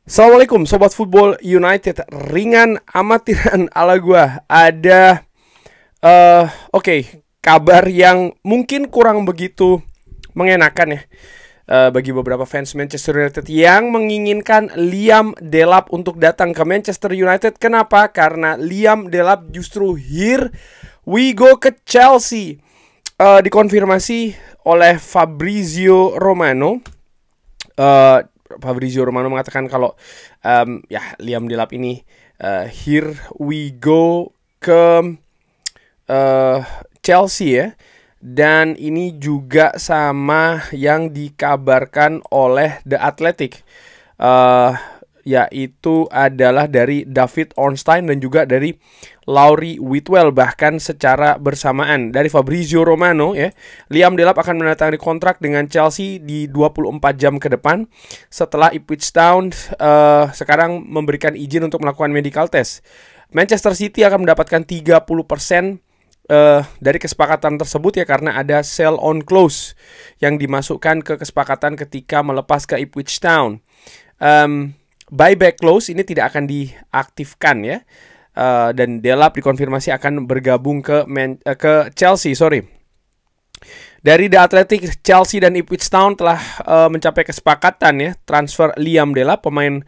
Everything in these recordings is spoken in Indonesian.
Assalamualaikum Sobat Football United. Ringan amatiran ala gua. Ada kabar yang mungkin kurang begitu mengenakan ya, bagi beberapa fans Manchester United yang menginginkan Liam Delap untuk datang ke Manchester United. Kenapa? Karena Liam Delap justru here we go ke Chelsea. Dikonfirmasi oleh Fabrizio Romano. Fabrizio Romano mengatakan kalau Liam Delap ini here we go ke Chelsea ya. Dan ini juga sama yang dikabarkan oleh The Athletic, yaitu adalah dari David Ornstein dan juga dari Laurie Whitwell, bahkan secara bersamaan. Dari Fabrizio Romano ya, Liam Delap akan menandatangani kontrak dengan Chelsea di 24 jam ke depan setelah Ipswich Town sekarang memberikan izin untuk melakukan medical test. Manchester City akan mendapatkan 30% dari kesepakatan tersebut ya, karena ada sell on clause yang dimasukkan ke kesepakatan ketika melepas ke Ipswich Town. Buyback clause ini tidak akan diaktifkan ya. Dan Delap dikonfirmasi akan bergabung ke Chelsea. Dari The Athletic, Chelsea dan Ipswich Town telah mencapai kesepakatan ya transfer Liam Delap, pemain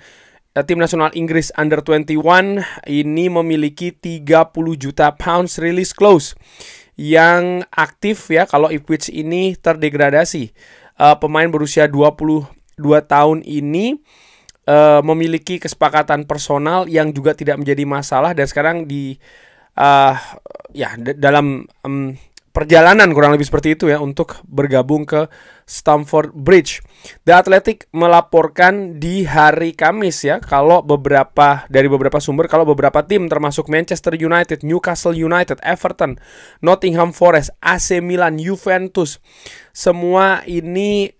tim nasional Inggris under 21 ini memiliki 30 juta pounds release clause yang aktif ya kalau Ipswich ini terdegradasi. Pemain berusia 22 tahun ini memiliki kesepakatan personal yang juga tidak menjadi masalah, dan sekarang dalam perjalanan kurang lebih seperti itu ya untuk bergabung ke Stamford Bridge. The Athletic melaporkan di hari Kamis ya, kalau dari beberapa sumber kalau beberapa tim termasuk Manchester United, Newcastle United, Everton, Nottingham Forest, AC Milan, Juventus, semua ini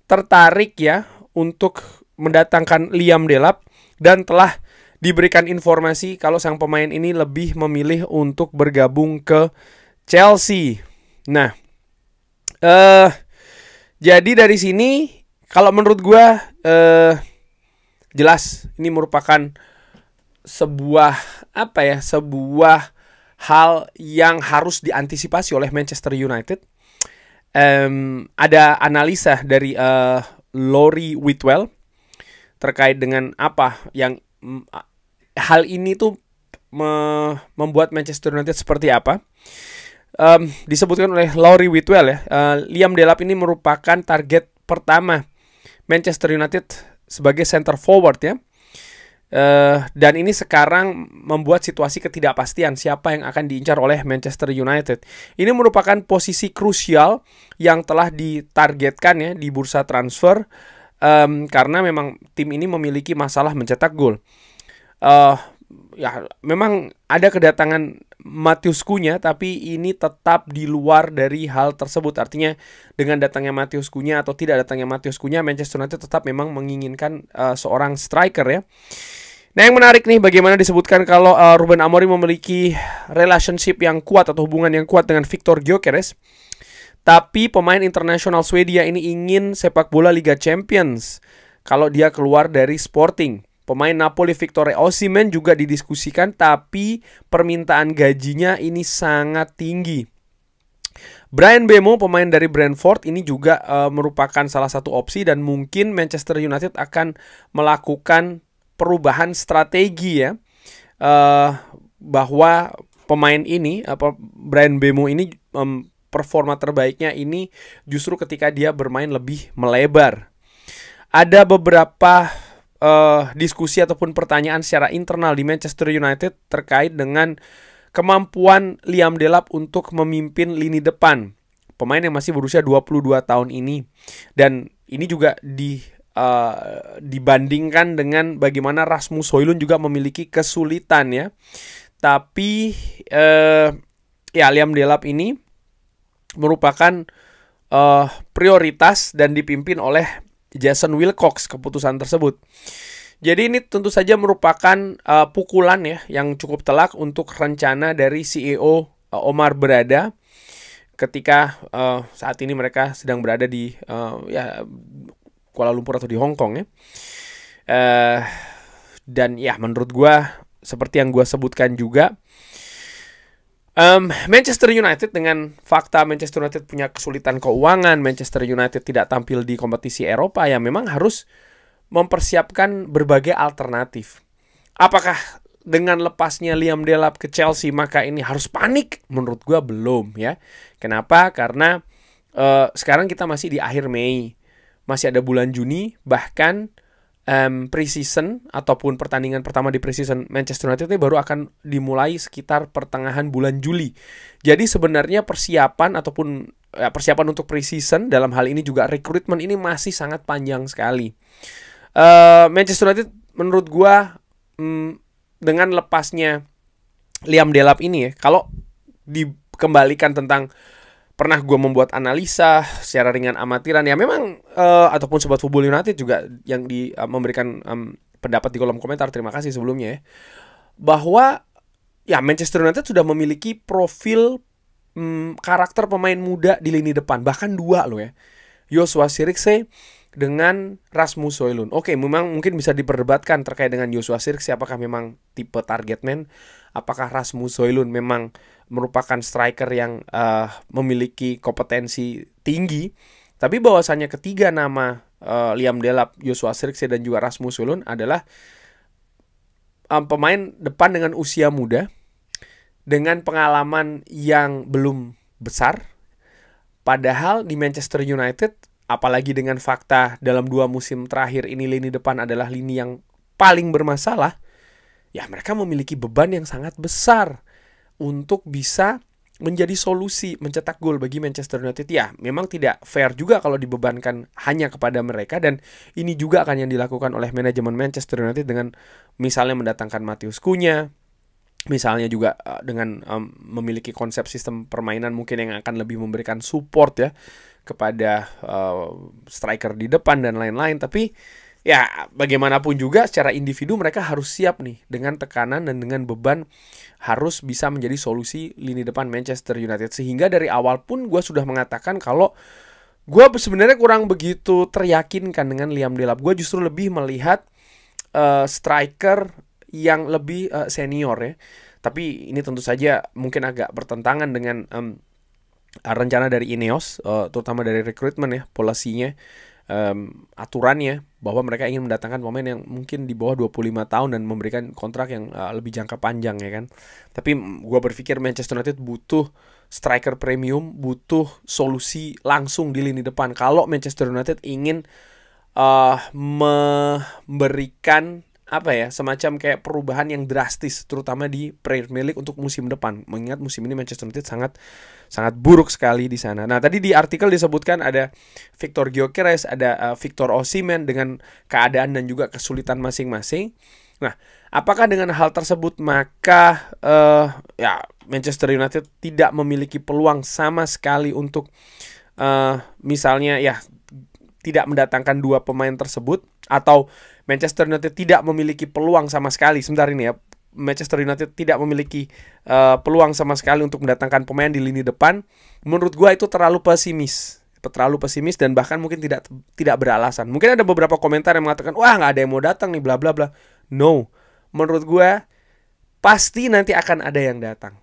tertarik ya untuk mendatangkan Liam Delap, dan telah diberikan informasi kalau sang pemain ini lebih memilih untuk bergabung ke Chelsea. Nah, jadi dari sini kalau menurut gue jelas ini merupakan sebuah hal yang harus diantisipasi oleh Manchester United. Ada analisa dari Laurie Whitwell terkait dengan apa yang hal ini tuh membuat Manchester United seperti apa. Disebutkan oleh Laurie Whitwell ya, Liam Delap ini merupakan target pertama Manchester United sebagai center forward ya. Dan ini sekarang membuat situasi ketidakpastian siapa yang akan diincar oleh Manchester United. Ini merupakan posisi krusial yang telah ditargetkan ya di bursa transfer, karena memang tim ini memiliki masalah mencetak gol. Memang ada kedatangan Matheus Cunha, tapi ini tetap di luar dari hal tersebut. Artinya dengan datangnya Matheus Cunha atau tidak datangnya Matheus Cunha, Manchester United tetap memang menginginkan seorang striker ya. Nah, yang menarik nih, bagaimana disebutkan kalau Ruben Amorim memiliki relationship yang kuat atau hubungan yang kuat dengan Victor Gyökeres. Tapi pemain internasional Swedia ini ingin sepak bola Liga Champions kalau dia keluar dari Sporting. Pemain Napoli Victor Osimhen juga didiskusikan, tapi permintaan gajinya ini sangat tinggi. Bryan Mbeumo, pemain dari Brentford, ini juga merupakan salah satu opsi, dan mungkin Manchester United akan melakukan perubahan strategi ya, bahwa pemain ini Bryan Mbeumo ini performa terbaiknya ini justru ketika dia bermain lebih melebar. Ada beberapa diskusi ataupun pertanyaan secara internal di Manchester United terkait dengan kemampuan Liam Delap untuk memimpin lini depan, pemain yang masih berusia 22 tahun ini. Dan ini juga dibandingkan dengan bagaimana Rasmus Højlund juga memiliki kesulitan ya. Tapi Liam Delap ini merupakan prioritas dan dipimpin oleh Jason Wilcox keputusan tersebut. Jadi ini tentu saja merupakan pukulan ya yang cukup telak untuk rencana dari CEO Omar Berada ketika saat ini mereka sedang berada di Kuala Lumpur atau di Hong Kong ya. Eh dan ya menurut gue seperti yang gue sebutkan juga, Manchester United dengan fakta Manchester United punya kesulitan keuangan, Manchester United tidak tampil di kompetisi Eropa, ya memang harus mempersiapkan berbagai alternatif. Apakah dengan lepasnya Liam Delap ke Chelsea maka ini harus panik? Menurut gue belum ya. Kenapa? Karena sekarang kita masih di akhir Mei, masih ada bulan Juni, bahkan pre-season ataupun pertandingan pertama di pre-season Manchester United ini baru akan dimulai sekitar pertengahan bulan Juli. Jadi sebenarnya persiapan ataupun persiapan untuk pre-season dalam hal ini juga rekrutmen ini masih sangat panjang sekali. Manchester United menurut gua dengan lepasnya Liam Delap ini ya, kalau dikembalikan tentang pernah gue membuat analisa secara ringan amatiran ya memang ataupun Sobat Football United juga yang memberikan pendapat di kolom komentar, terima kasih sebelumnya ya, bahwa ya Manchester United sudah memiliki profil karakter pemain muda di lini depan, bahkan dua loh ya, Joshua Zirkzee dengan Rasmus Højlund. Oke, memang mungkin bisa diperdebatkan terkait dengan Joshua Zirkzee, apakah memang tipe target man, apakah Rasmus Højlund memang merupakan striker yang memiliki kompetensi tinggi. Tapi bahwasannya ketiga nama Liam Delap, Joshua Zirkzee dan juga Rasmus Højlund adalah pemain depan dengan usia muda, dengan pengalaman yang belum besar. Padahal di Manchester United, apalagi dengan fakta dalam 2 musim terakhir ini lini depan adalah lini yang paling bermasalah, ya mereka memiliki beban yang sangat besar untuk bisa menjadi solusi mencetak gol bagi Manchester United. Ya, memang tidak fair juga kalau dibebankan hanya kepada mereka, dan ini juga akan yang dilakukan oleh manajemen Manchester United dengan misalnya mendatangkan Matheus Cunha, misalnya juga dengan memiliki konsep sistem permainan mungkin yang akan lebih memberikan support ya kepada striker di depan dan lain-lain. Tapi ya bagaimanapun juga secara individu mereka harus siap nih dengan tekanan dan dengan beban, harus bisa menjadi solusi lini depan Manchester United. Sehingga dari awal pun gue sudah mengatakan kalau gue sebenarnya kurang begitu teryakinkan dengan Liam Delap. Gue justru lebih melihat striker yang lebih senior ya. Tapi ini tentu saja mungkin agak bertentangan dengan rencana dari Ineos, terutama dari rekrutmen ya, polisinya, aturannya bahwa mereka ingin mendatangkan pemain yang mungkin di bawah 25 tahun dan memberikan kontrak yang lebih jangka panjang ya kan. Tapi gue berpikir Manchester United butuh striker premium, butuh solusi langsung di lini depan kalau Manchester United ingin memberikan semacam kayak perubahan yang drastis terutama di Premier League untuk musim depan. Mengingat musim ini Manchester United sangat buruk sekali di sana. Nah, tadi di artikel disebutkan ada Victor Gyökeres, ada Victor Osimhen dengan keadaan dan juga kesulitan masing-masing. Nah, apakah dengan hal tersebut maka Manchester United tidak memiliki peluang sama sekali untuk misalnya ya tidak mendatangkan 2 pemain tersebut, atau Manchester United tidak memiliki peluang sama sekali sebentar ini ya, Manchester United tidak memiliki peluang sama sekali untuk mendatangkan pemain di lini depan? Menurut gue itu terlalu pesimis dan bahkan mungkin tidak beralasan. Mungkin ada beberapa komentar yang mengatakan wah nggak ada yang mau datang nih bla bla bla. No, menurut gue pasti nanti akan ada yang datang.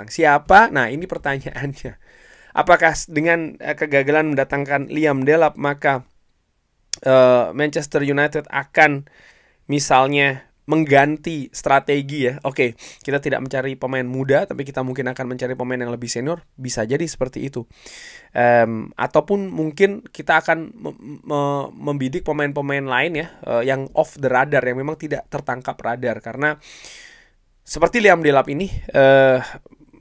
Siapa? Nah, ini pertanyaannya. Apakah dengan kegagalan mendatangkan Liam Delap maka Manchester United akan misalnya mengganti strategi ya? Oke, kita tidak mencari pemain muda, tapi kita mungkin akan mencari pemain yang lebih senior. Bisa jadi seperti itu. Ataupun mungkin kita akan membidik pemain-pemain lain ya, yang off the radar, yang memang tidak tertangkap radar. Karena seperti Liam Delap ini,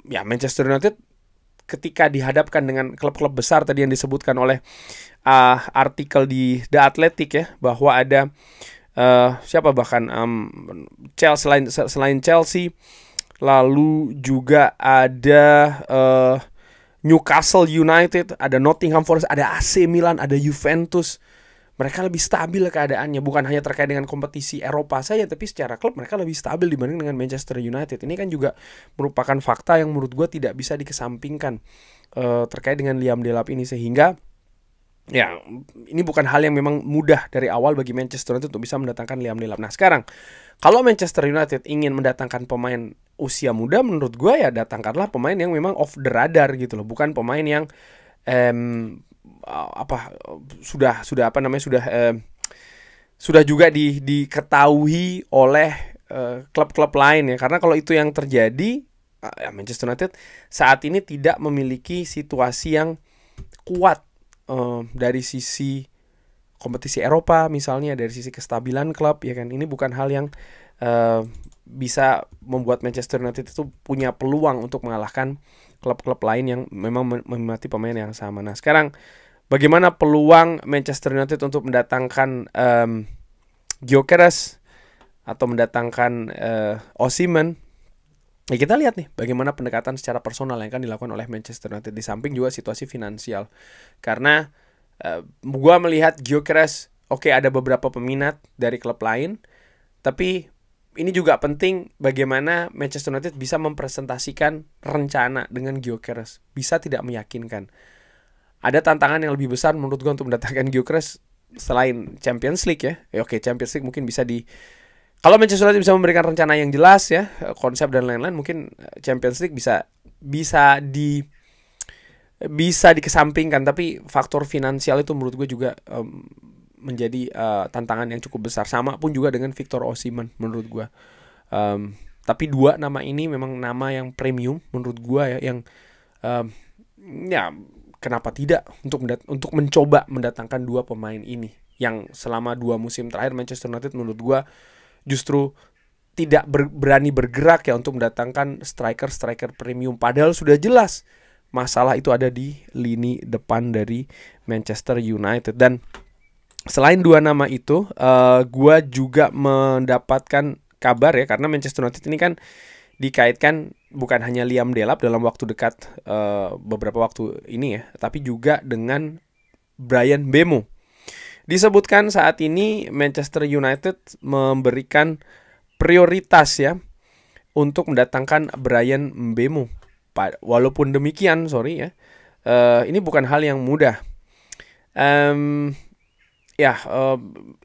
ya Manchester United ketika dihadapkan dengan klub-klub besar tadi yang disebutkan oleh artikel di The Athletic ya, bahwa ada selain Chelsea, lalu juga ada Newcastle United, ada Nottingham Forest, ada AC Milan, ada Juventus. Mereka lebih stabil keadaannya, bukan hanya terkait dengan kompetisi Eropa saja, tapi secara klub mereka lebih stabil dibanding dengan Manchester United. Ini kan juga merupakan fakta yang menurut gue tidak bisa dikesampingkan terkait dengan Liam Delap ini. Sehingga Ya, ini bukan hal yang memang mudah dari awal bagi Manchester United untuk bisa mendatangkan Liam Delap. Nah, sekarang kalau Manchester United ingin mendatangkan pemain usia muda, menurut gue ya datangkanlah pemain yang memang off the radar gitu loh, bukan pemain yang em, apa sudah apa namanya sudah juga diketahui oleh klub-klub lain ya. Karena kalau itu yang terjadi, Manchester United saat ini tidak memiliki situasi yang kuat dari sisi kompetisi Eropa misalnya, dari sisi kestabilan klub ya kan. Ini bukan hal yang bisa membuat Manchester United itu punya peluang untuk mengalahkan klub-klub lain yang memang meminati pemain yang sama. Nah, sekarang bagaimana peluang Manchester United untuk mendatangkan Gyökeres atau mendatangkan Osimhen? Ya, kita lihat nih bagaimana pendekatan secara personal yang akan dilakukan oleh Manchester United, di samping juga situasi finansial. Karena gua melihat Gyökeres, oke, ada beberapa peminat dari klub lain, tapi ini juga penting bagaimana Manchester United bisa mempresentasikan rencana dengan Gyökeres. Bisa tidak meyakinkan. Ada tantangan yang lebih besar menurut gua untuk mendatangkan Gyökeres selain Champions League ya. Oke, Champions League mungkin bisa kalau Manchester United bisa memberikan rencana yang jelas ya, konsep dan lain-lain, mungkin Champions League bisa dikesampingkan. Tapi faktor finansial itu menurut gue juga menjadi tantangan yang cukup besar. Sama pun juga dengan Victor Osimhen menurut gue. Tapi dua nama ini memang nama yang premium menurut gue ya, yang ya kenapa tidak untuk mencoba mendatangkan dua pemain ini yang selama 2 musim terakhir Manchester United menurut gue justru tidak berani bergerak ya untuk mendatangkan striker premium. Padahal sudah jelas masalah itu ada di lini depan dari Manchester United. Dan selain dua nama itu, gue juga mendapatkan kabar ya, karena Manchester United ini kan dikaitkan bukan hanya Liam Delap dalam waktu dekat beberapa waktu ini ya, tapi juga dengan Bryan Mbeumo. Disebutkan saat ini Manchester United memberikan prioritas ya untuk mendatangkan Bryan Mbeumo. Walaupun demikian, ini bukan hal yang mudah.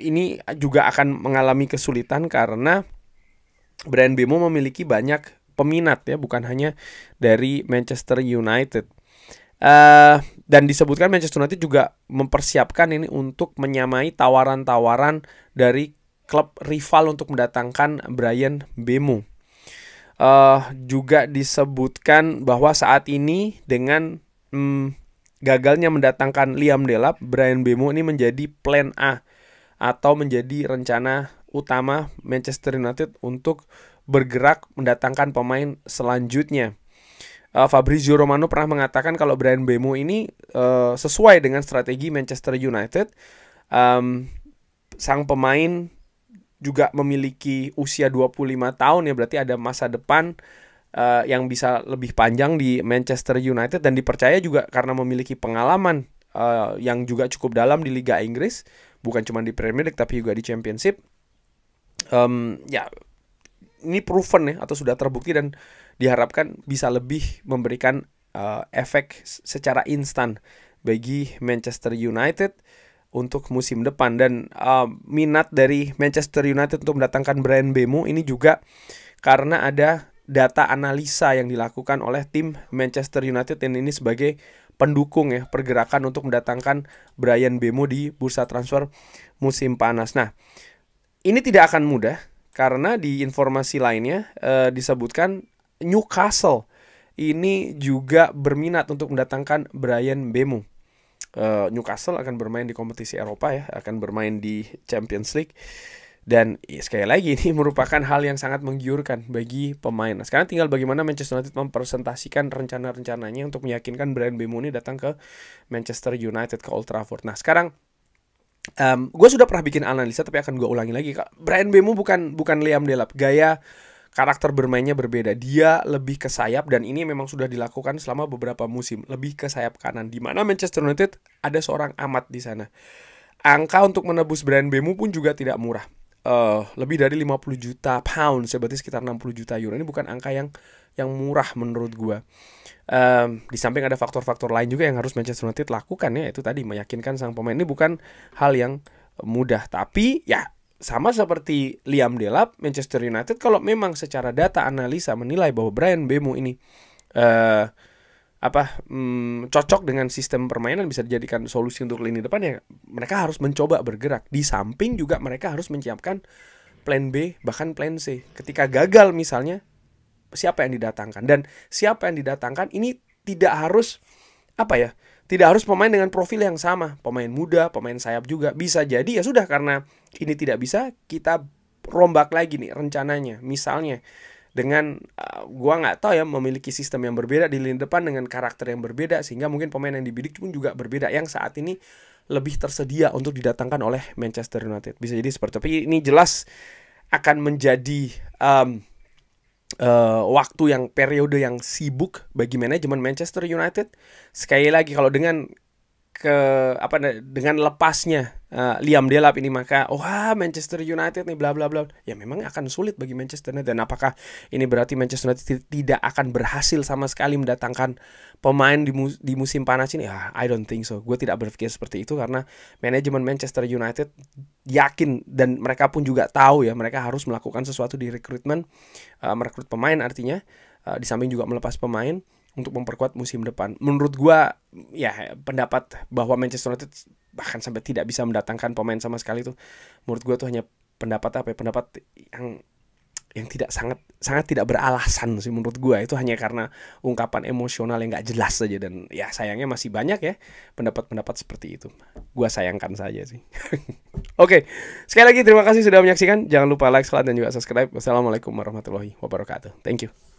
Ini juga akan mengalami kesulitan karena Bryan Mbeumo memiliki banyak peminat ya, bukan hanya dari Manchester United. Dan disebutkan Manchester United juga mempersiapkan ini untuk menyamai tawaran-tawaran dari klub rival untuk mendatangkan Bryan Mbeumo. Juga disebutkan bahwa saat ini dengan gagalnya mendatangkan Liam Delap, Bryan Mbeumo ini menjadi plan A atau menjadi rencana utama Manchester United untuk bergerak mendatangkan pemain selanjutnya. Fabrizio Romano pernah mengatakan kalau Bryan Mbeumo ini sesuai dengan strategi Manchester United. Sang pemain juga memiliki usia 25 tahun ya, berarti ada masa depan yang bisa lebih panjang di Manchester United, dan dipercaya juga karena memiliki pengalaman yang juga cukup dalam di Liga Inggris, bukan cuma di Premier League tapi juga di Championship. Ini proven ya, atau sudah terbukti, dan diharapkan bisa lebih memberikan efek secara instan bagi Manchester United untuk musim depan. Dan minat dari Manchester United untuk mendatangkan Bryan Mbeumo ini juga karena ada data analisa yang dilakukan oleh tim Manchester United, dan ini sebagai pendukung ya pergerakan untuk mendatangkan Bryan Mbeumo di bursa transfer musim panas. Nah, ini tidak akan mudah karena di informasi lainnya disebutkan Newcastle ini juga berminat untuk mendatangkan Bryan Mbeumo. Newcastle akan bermain di kompetisi Eropa ya, akan bermain di Champions League. Dan sekali lagi ini merupakan hal yang sangat menggiurkan bagi pemain. Nah, sekarang tinggal bagaimana Manchester United mempresentasikan rencana-rencananya untuk meyakinkan Bryan Mbeumo ini datang ke Manchester United, ke Old Trafford. Nah, sekarang gue sudah pernah bikin analisa tapi akan gue ulangi lagi. Bryan Mbeumo bukan Liam Delap. Gaya karakter bermainnya berbeda. Dia lebih ke sayap, dan ini memang sudah dilakukan selama beberapa musim, lebih ke sayap kanan, di mana Manchester United ada seorang amat di sana. Angka untuk menebus Bryan Mbeumo pun juga tidak murah. Lebih dari 50 juta pounds, berarti sekitar 60 juta euro. Ini bukan angka yang yang murah menurut gue. Di samping ada faktor-faktor lain juga yang harus Manchester United lakukan ya, itu tadi meyakinkan sang pemain. Ini bukan hal yang mudah, tapi ya sama seperti Liam Delap, Manchester United kalau memang secara data analisa menilai bahwa Bryan Mbeumo ini cocok dengan sistem permainan, bisa dijadikan solusi untuk lini depan, ya mereka harus mencoba bergerak. Di samping juga mereka harus menyiapkan plan B, bahkan plan C. Ketika gagal misalnya, siapa yang didatangkan, dan siapa yang didatangkan ini tidak harus tidak harus pemain dengan profil yang sama, pemain muda, pemain sayap juga bisa jadi. Ya sudah, karena ini tidak bisa, kita rombak lagi nih rencananya, misalnya dengan gua nggak tahu ya, memiliki sistem yang berbeda di lini depan dengan karakter yang berbeda, sehingga mungkin pemain yang dibidik pun juga berbeda, yang saat ini lebih tersedia untuk didatangkan oleh Manchester United. Bisa jadi seperti itu. Tapi ini jelas akan menjadi waktu yang periode yang sibuk bagi manajemen Manchester United. Sekali lagi, kalau dengan dengan lepasnya Liam Delap ini, maka Manchester United nih bla bla bla, ya memang akan sulit bagi Manchester United. Dan apakah ini berarti Manchester United tidak akan berhasil sama sekali mendatangkan pemain di musim panas ini? I don't think so. Gue tidak berpikir seperti itu, karena manajemen Manchester United yakin, dan mereka pun juga tahu ya, mereka harus melakukan sesuatu di rekrutmen, merekrut pemain artinya, di samping juga melepas pemain untuk memperkuat musim depan. Menurut gua ya, pendapat bahwa Manchester United bahkan sampai tidak bisa mendatangkan pemain sama sekali itu, menurut gua tuh hanya pendapat yang tidak sangat tidak beralasan sih menurut gua. Itu hanya karena ungkapan emosional yang nggak jelas saja, dan ya sayangnya masih banyak ya pendapat-pendapat seperti itu. Gua sayangkan saja sih. Oke, sekali lagi terima kasih sudah menyaksikan. Jangan lupa like, share, dan juga subscribe. Wassalamualaikum warahmatullahi wabarakatuh. Thank you.